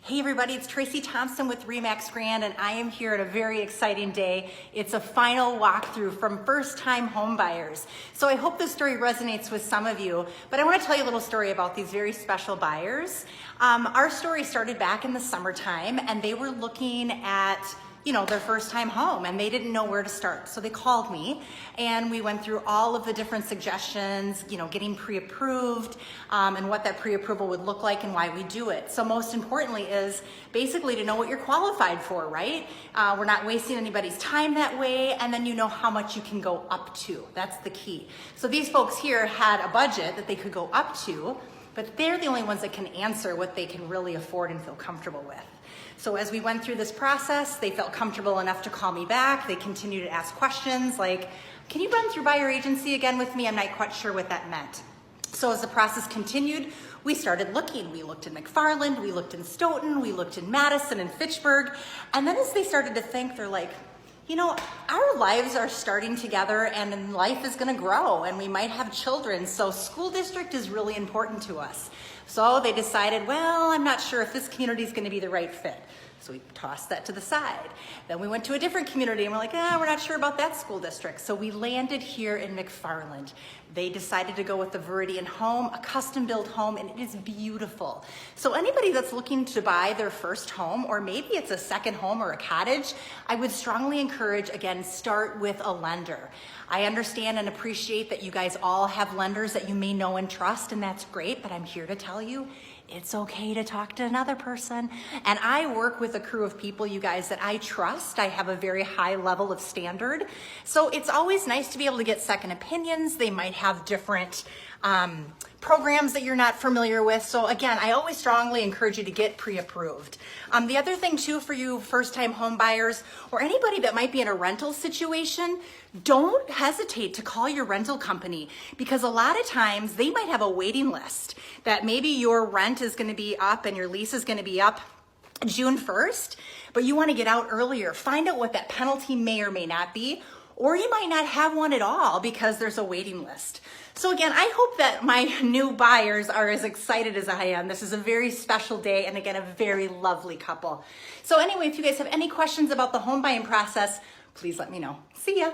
Hey everybody, it's Tracy Thompson with RE/MAX Grand, and I am here at a very exciting day. It's a final walkthrough from first-time home buyers. So I hope this story resonates with some of you, but I want to tell you a little story about these very special buyers. Our story started back in the summertime, and they were looking at their first time home, and they didn't know where to start. So they called me and we went through all of the different suggestions, getting pre-approved, and what that pre-approval would look like and why we do it. So most importantly is basically to know what you're qualified for, right? We're not wasting anybody's time that way, and then you know how much you can go up to. That's the key. So these folks here had a budget that they could go up to, but they're the only ones that can answer what they can really afford and feel comfortable with. So as we went through this process, they felt comfortable enough to call me back. They continued to ask questions like, can you run through buyer agency again with me? I'm not quite sure what that meant. So as the process continued, we started looking. We looked in McFarland, we looked in Stoughton, we looked in Madison and Fitchburg. And then as they started to think, they're like, our lives are starting together and life is gonna grow and we might have children. So school district is really important to us. So they decided, well, I'm not sure if this community is gonna be the right fit. So we tossed that to the side. Then we went to a different community and we're like, we're not sure about that school district. So we landed here in McFarland. They decided to go with the Viridian home, a custom built home, and it is beautiful. So anybody that's looking to buy their first home, or maybe it's a second home or a cottage, I would strongly encourage, again, start with a lender. I understand and appreciate that you guys all have lenders that you may know and trust, and that's great, but I'm here to tell you, it's okay to talk to another person. And I work with a crew of people, you guys, that I trust. I have a very high level of standard. So it's always nice to be able to get second opinions. They might have different programs that you're not familiar with. So again, I always strongly encourage you to get pre-approved. The other thing too, for you first-time home buyers or anybody that might be in a rental situation, don't hesitate to call your rental company, because a lot of times they might have a waiting list that maybe your rent is going to be up and your lease is going to be up June 1st, but you want to get out earlier. Find out what that penalty may or may not be, or you might not have one at all because there's a waiting list. So again, I hope that my new buyers are as excited as I am. This is a very special day, and again, a very lovely couple. So anyway, if you guys have any questions about the home buying process, please let me know. See ya.